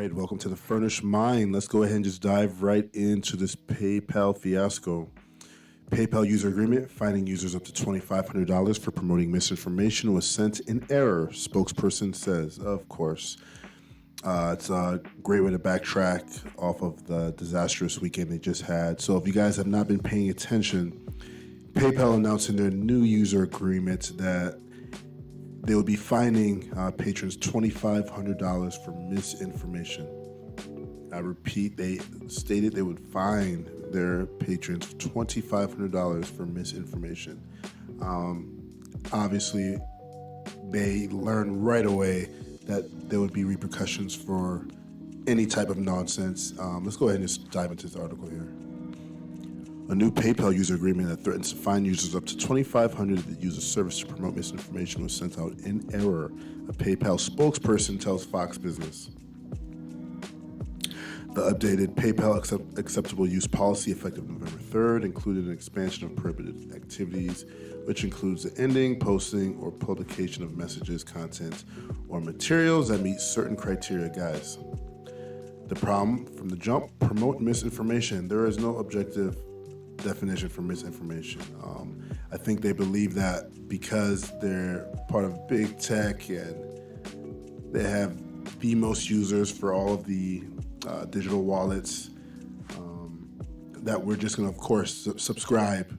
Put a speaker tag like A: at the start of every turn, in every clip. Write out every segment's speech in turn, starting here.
A: right, welcome to the Furnished Mind. Let's go ahead and just dive right into this PayPal fiasco. PayPal user agreement finding users up to $2,500 for promoting misinformation was sent in error, spokesperson says. Of course. It's a great way to backtrack off of the disastrous weekend they just had. So if you guys have not been paying attention, PayPal announced in their new user agreement that they will be fining patrons $2,500 for misinformation. I repeat, they stated they would fine their patrons $2,500 for misinformation. Obviously, they learned right away that there would be repercussions for any type of nonsense. Let's go ahead and just dive into this article here. A new PayPal user agreement that threatens to fine users up to $2,500 that use a service to promote misinformation was sent out in error, a PayPal spokesperson tells Fox Business. The updated PayPal acceptable use policy effective November 3rd included an expansion of prohibited activities, which includes the ending, posting, or publication of messages, content, or materials that meet certain criteria, guys. The problem from the jump, promote misinformation. There is no objective definition for misinformation. I think they believe that because they're part of big tech and they have the most users for all of the digital wallets, that we're just going to, of course, subscribe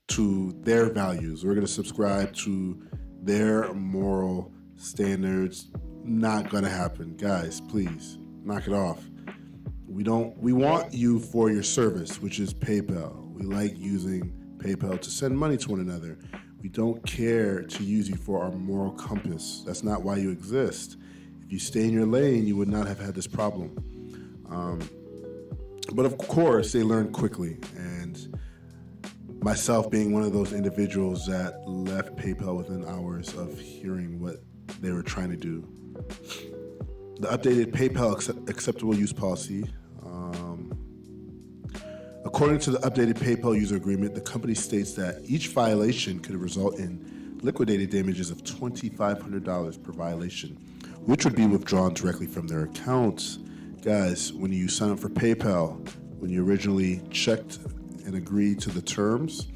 A: to their values. We're going to subscribe to their moral standards. Not going to happen. Guys, please, knock it off. We want you for your service, which is PayPal. We like using PayPal to send money to one another. We don't care to use you for our moral compass. That's not why you exist. If you stay in your lane, you would not have had this problem. But of course, they learned quickly. And myself being one of those individuals that left PayPal within hours of hearing what they were trying to do. The updated PayPal acceptable use policy. According to the updated PayPal user agreement, the company states that each violation could result in liquidated damages of $2,500 per violation, which would be withdrawn directly from their accounts. Guys, when you sign up for PayPal, when you originally checked and agreed to the terms,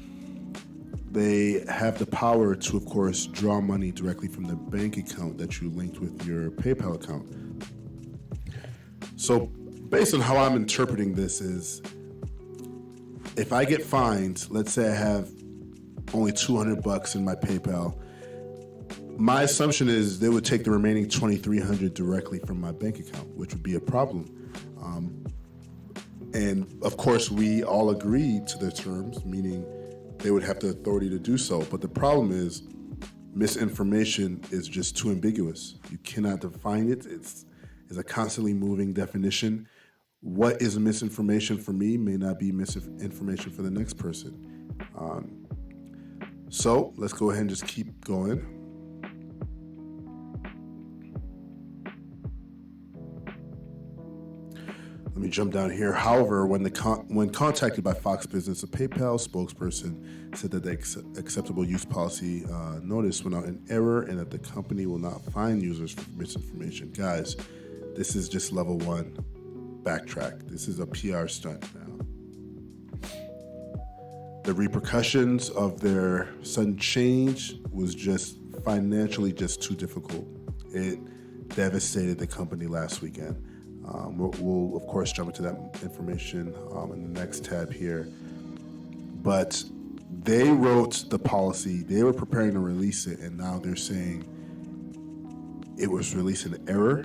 A: they have the power to, of course, draw money directly from the bank account that you linked with your PayPal account. So based on how I'm interpreting this is, if I get fined, let's say I have only $200 in my PayPal, my assumption is they would take the remaining $2,300 directly from my bank account, which would be a problem. And of course, we all agreed to their terms, meaning they would have the authority to do so. But the problem is, misinformation is just too ambiguous. You cannot define it. It's a constantly moving definition. What is misinformation for me may not be misinformation for the next person. So let's go ahead and just keep going. Let me jump down here. However, when contacted by Fox Business, a PayPal spokesperson said that the acceptable use policy notice went out in error and that the company will not fine users for misinformation. Guys, this is just level one. Backtrack. This is a PR stunt now. The repercussions of their sudden change was just financially just too difficult. It devastated the company last weekend. We'll of course jump into that information in the next tab here. But they wrote the policy, they were preparing to release it, and now they're saying it was released in error.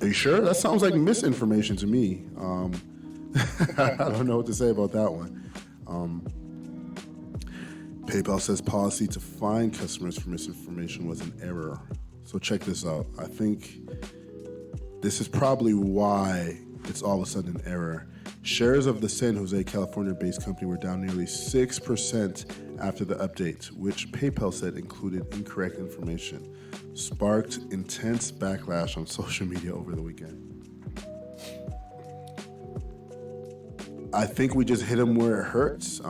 A: Are you sure? That sounds like misinformation to me. I don't know what to say about that one. PayPal says policy to fine customers for misinformation was an error. So check this out. I think this is probably why it's all of a sudden an error. Shares of the San Jose, California-based company were down nearly 6% after the update, which PayPal said included incorrect information, sparked intense backlash on social media over the weekend. I think we just hit them where it hurts.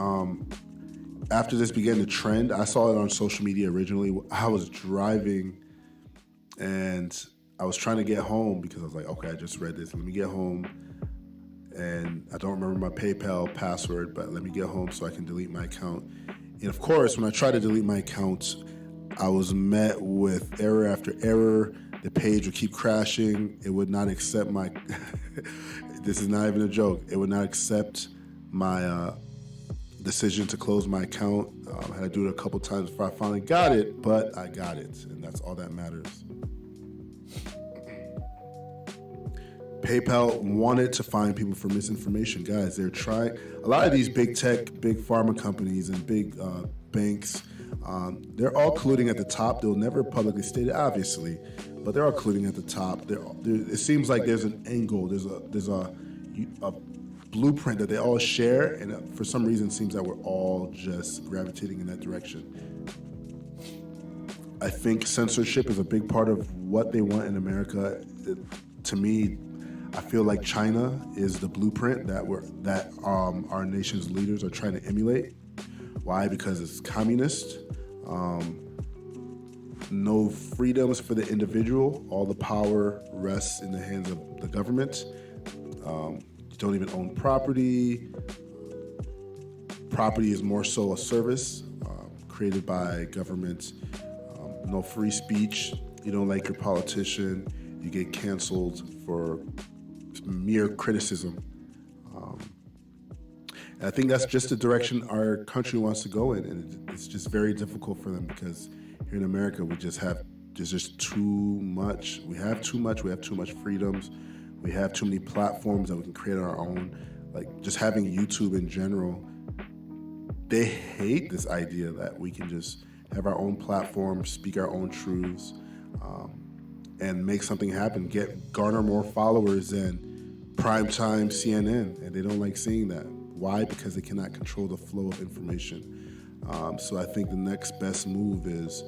A: After this began to trend, I saw it on social media originally. I was driving and I was trying to get home because I was like, okay, I just read this. Let me get home, and I don't remember my PayPal password, but let me get home so I can delete my account. And of course, when I tried to delete my account, I was met with error after error. The page would keep crashing. It would not accept my. This is not even a joke. It would not accept my decision to close my account. I had to do it a couple times before I finally got it, but I got it, and that's all that matters. PayPal wanted to find people for misinformation. Guys, they're trying. A lot of these big tech, big pharma companies, and big banks, they're all colluding at the top. They'll never publicly state it, obviously, but they're all colluding at the top. It seems like there's an angle. There's a blueprint that they all share, and for some reason, it seems that we're all just gravitating in that direction. I think censorship is a big part of what they want in America. To me, I feel like China is the blueprint that our nation's leaders are trying to emulate. Why? Because it's communist. No freedoms for the individual. All the power rests in the hands of the government. You don't even own property. Property is more so a service created by government. No free speech. You don't like your politician, you get canceled for mere criticism. And I think that's just the direction our country wants to go in, and it's just very difficult for them because here in America there's just too much. We have too much freedoms. We have too many platforms that we can create our own. Like just having YouTube in general, they hate this idea that we can just have our own platform, speak our own truths, and make something happen, garner more followers than primetime CNN, and they don't like seeing that. Why? Because they cannot control the flow of information. So I think the next best move is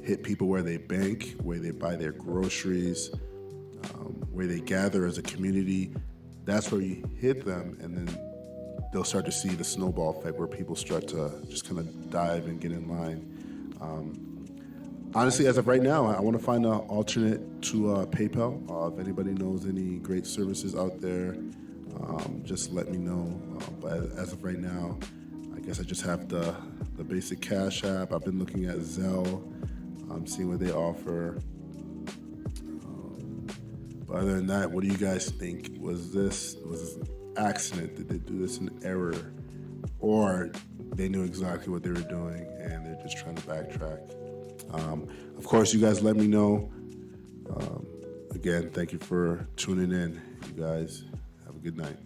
A: hit people where they bank, where they buy their groceries, where they gather as a community. That's where you hit them, and then they'll start to see the snowball effect where people start to just kind of dive and get in line. Honestly, as of right now, I want to find an alternate to PayPal. If anybody knows any great services out there, just let me know. But as of right now, I guess I just have the basic Cash App. I've been looking at Zelle, seeing what they offer. But other than that, what do you guys think? Was this an accident? Did they do this in error? Or they knew exactly what they were doing and they're just trying to backtrack? Of course, you guys let me know. Again, thank you for tuning in. You guys have a good night.